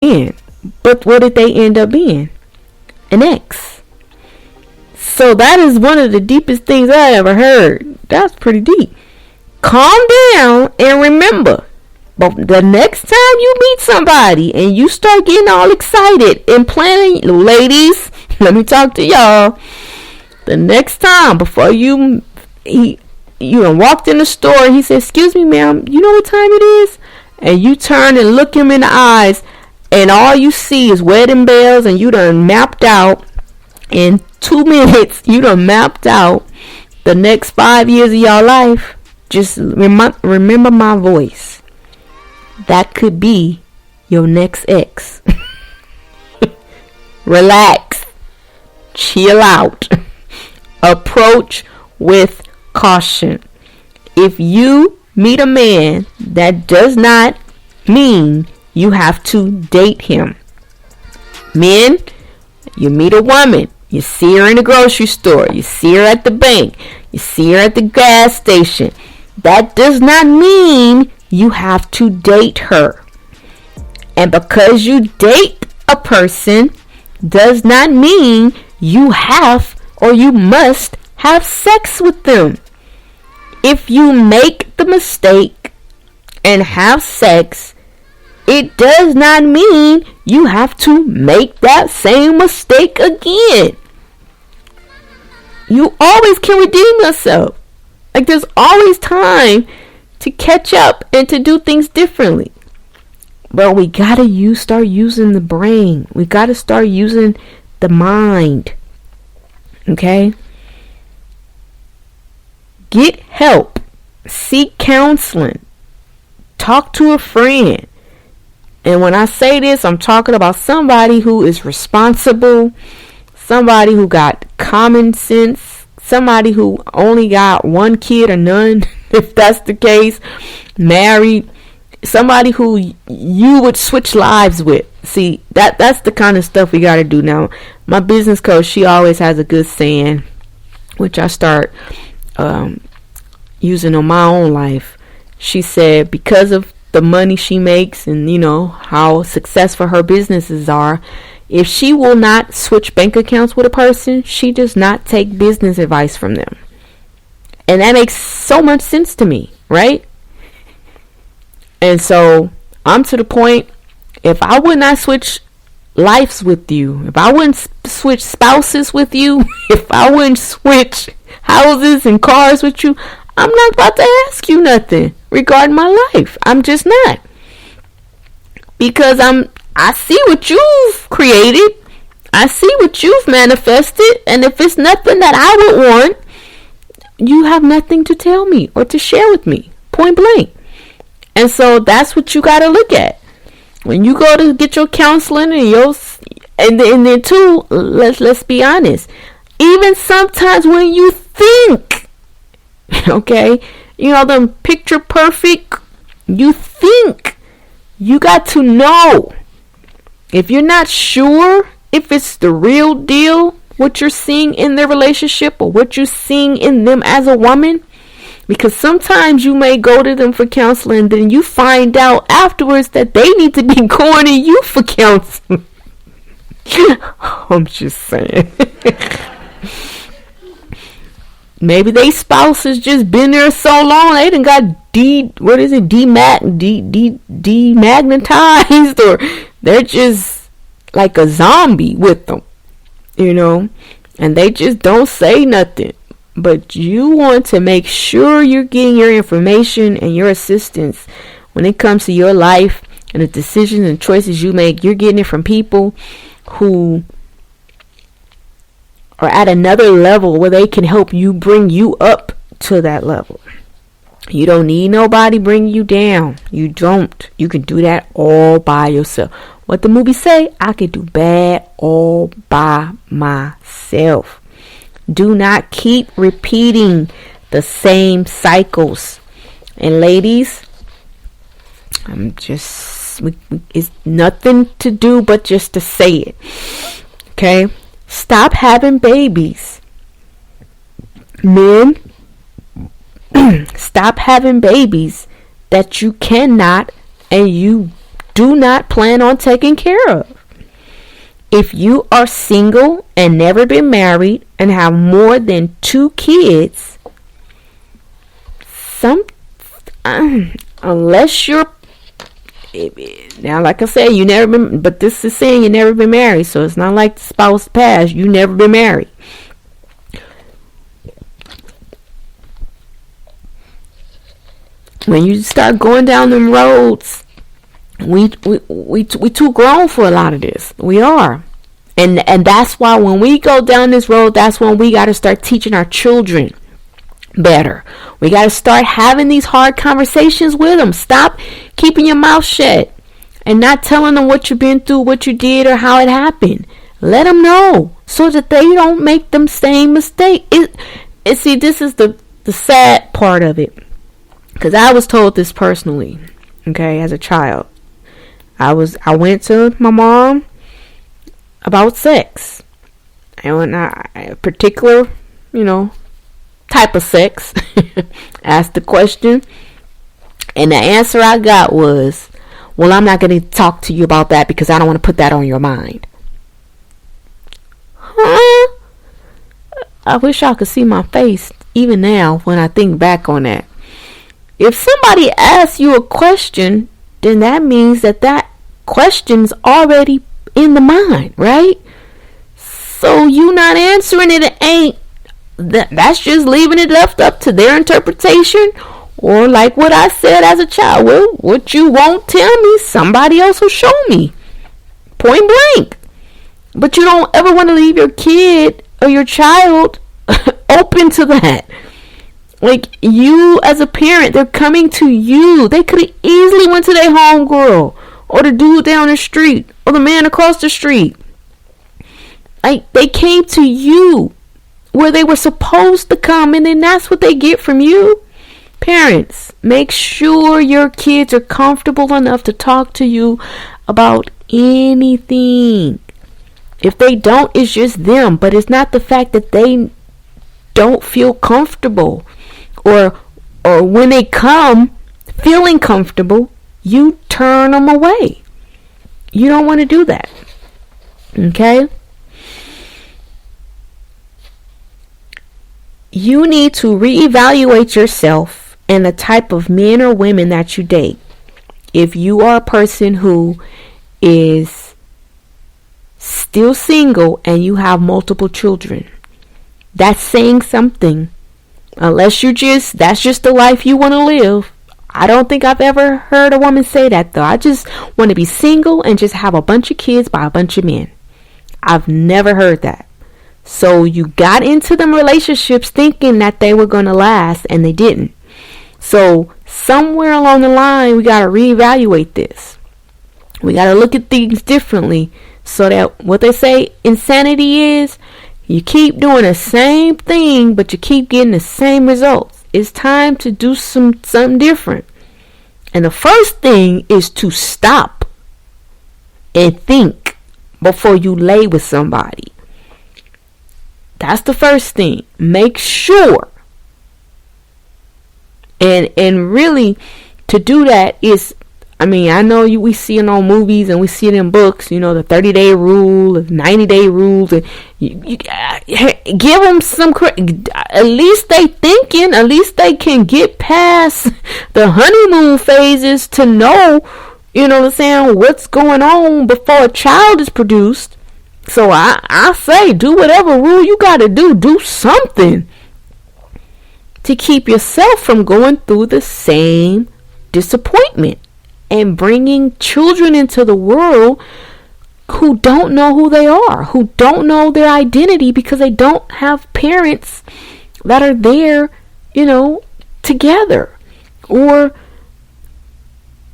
in. But what did they end up being? An ex. So that is one of the deepest things I ever heard. That's pretty deep. Calm down and remember, but the next time you meet somebody and you start getting all excited and planning, ladies, let me talk to y'all. The next time before you walked in the store and he said, "Excuse me, ma'am, you know what time it is?" And you turn and look him in the eyes, and all you see is wedding bells, and you done mapped out in 2 minutes. You done mapped out the next 5 years of your life. Just remember my voice. That could be your next ex. Relax. Chill out. Approach with caution. If you meet a man, that does not mean you have to date him. Men, you meet a woman, you see her in the grocery store, you see her at the bank, you see her at the gas station. That does not mean you have to date her. And because you date a person does not mean you have or you must have sex with them. If you make the mistake and have sex, it does not mean you have to make that same mistake again. You always can redeem yourself. Like, there's always time to catch up and to do things differently. But we gotta start using the brain. We gotta start using the mind. Okay? Get help. Seek counseling. Talk to a friend. And when I say this, I'm talking about somebody who is responsible, somebody who got common sense, somebody who only got one kid or none, if that's the case, married, somebody who you would switch lives with. See, that's the kind of stuff we got to do now. My business coach, she always has a good saying, which I start using on my own life. She said, because of the money she makes and how successful her businesses are, if she will not switch bank accounts with a person, she does not take business advice from them. And that makes so much sense to me, right? And so I'm to the point, if I would not switch lives with you, if I wouldn't switch spouses with you, if I wouldn't switch houses and cars with you, I'm not about to ask you nothing regarding my life. I'm just not. Because I see what you've created. I see what you've manifested. And if it's nothing that I would want, you have nothing to tell me or to share with me. Point blank. And so that's what you got to look at. When you go to get your counseling and then too, let's be honest. Even sometimes when you think, okay, them picture perfect, you think, you got to know. If you're not sure if it's the real deal, what you're seeing in their relationship or what you're seeing in them as a woman, because sometimes you may go to them for counseling, then you find out afterwards that they need to be going to you for counseling. I'm just saying. Maybe they spouse has just been there so long they done got demagnetized, or they're just like a zombie with them, and they just don't say nothing. But you want to make sure you're getting your information and your assistance when it comes to your life and the decisions and choices you make. You're getting it from people who are at another level where they can help you bring you up to that level. You don't need nobody bring you down. You don't. You can do that all by yourself. What the movie say? I can do bad all by myself. Do not keep repeating the same cycles. And ladies, it's nothing to do but just to say it. Okay? Stop having babies. Men, stop having babies that you cannot and you do not plan on taking care of. If you are single and never been married and have more than 2 kids, unless you're, now like I said, you never been, but this is saying you never been married, so it's not like the spouse passed, you never been married. When you start going down them roads, we too grown for a lot of this. We are. And that's why when we go down this road, that's when we got to start teaching our children better. We got to start having these hard conversations with them. Stop keeping your mouth shut and not telling them what you've been through, what you did, or how it happened. Let them know so that they don't make them same mistake. See, this is the sad part of it. Because I was told this personally, okay, as a child. I went to my mom about sex. And a particular, type of sex. Asked the question. And the answer I got was, well, I'm not going to talk to you about that because I don't want to put that on your mind. Huh? I wish y'all could see my face even now when I think back on that. If somebody asks you a question, then that means that question's already in the mind, right? So you not answering it that's just leaving it left up to their interpretation. Or like what I said as a child, well, what you won't tell me, somebody else will show me. Point blank. But you don't ever want to leave your kid or your child open to that. Like, you as a parent, they're coming to you. They could have easily went to their homegirl or the dude down the street or the man across the street. Like, they came to you where they were supposed to come, and then that's what they get from you. Parents, make sure your kids are comfortable enough to talk to you about anything. If they don't, it's just them. But it's not the fact that they don't feel comfortable. Or when they come feeling comfortable, you turn them away. You don't want to do that. Okay? You need to reevaluate yourself and the type of men or women that you date. If you are a person who is still single and you have multiple children, that's saying something. Unless that's just the life you want to live. I don't think I've ever heard a woman say that, though. I just want to be single and just have a bunch of kids by a bunch of men. I've never heard that. So you got into them relationships thinking that they were going to last, and they didn't. So somewhere along the line, we got to reevaluate this. We got to look at things differently so that what they say insanity is, you keep doing the same thing, but you keep getting the same results. It's time to do something different. And the first thing is to stop and think before you lay with somebody. That's the first thing. Make sure. And really, to do that is, I know we see it on movies and we see it in books, the 30-day rule, the 90-day rule. You give them some at least they thinking, at least they can get past the honeymoon phases to know, what's going on before a child is produced. So I say, do whatever rule you got to do something to keep yourself from going through the same disappointment. And bringing children into the world who don't know who they are, who don't know their identity because they don't have parents that are there, together. Or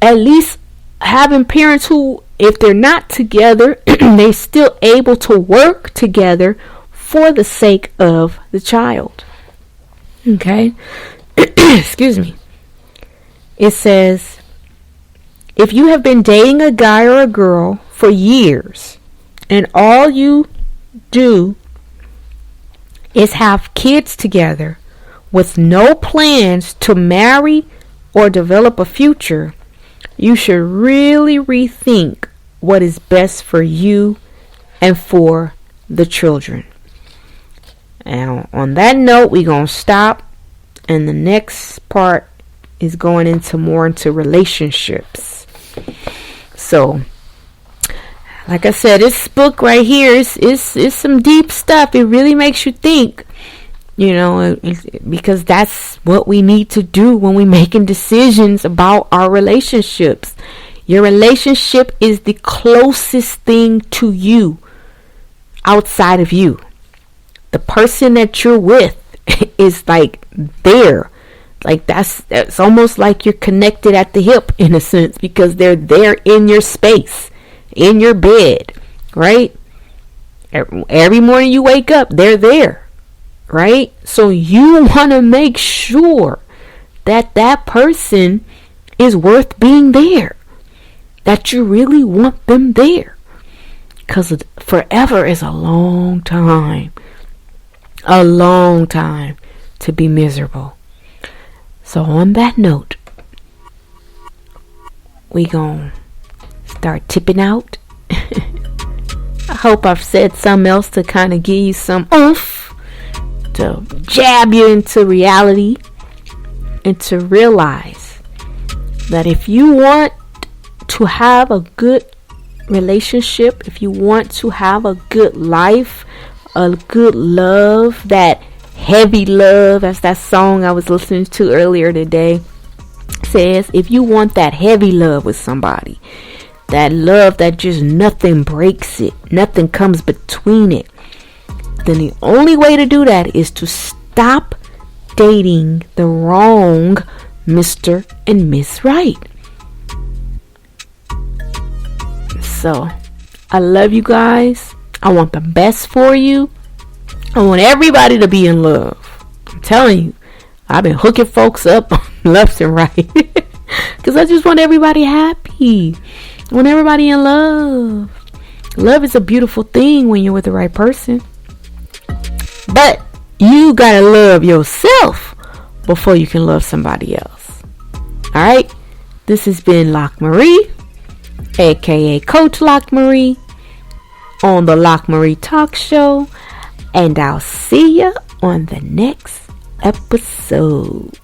at least having parents who, if they're not together, they're still able to work together for the sake of the child. Okay? Excuse me. It says, if you have been dating a guy or a girl for years and all you do is have kids together with no plans to marry or develop a future, you should really rethink what is best for you and for the children. And on that note, we're going to stop. And the next part is going into more into relationships. So, like I said, this book right here is some deep stuff. It really makes you think, because that's what we need to do when we're making decisions about our relationships. Your relationship is the closest thing to you outside of you. The person that you're with is like there. Like that's almost like you're connected at the hip in a sense, because they're there in your space, in your bed, right? Every morning you wake up, they're there, right? So you want to make sure that that person is worth being there, that you really want them there, because forever is a long time to be miserable. So on that note, we gonna start tipping out. I hope I've said something else to kind of give you some oomph, to jab you into reality, and to realize that if you want to have a good relationship, if you want to have a good life, a good love, that heavy love, as that song I was listening to earlier today says, if you want that heavy love with somebody, that love that just nothing breaks it, nothing comes between it, then the only way to do that is to stop dating the wrong Mr. and Miss Right. So I love you guys. I want the best for you. I want everybody to be in love. I'm telling you, I've been hooking folks up left and right because I just want everybody happy. I want everybody in love. Love is a beautiful thing when you're with the right person, but you gotta love yourself before you can love somebody else. Alright, this has been LOCKMARIE, aka Coach LOCKMARIE, on the LOCKMARIE Talk Show, and I'll see ya on the next episode.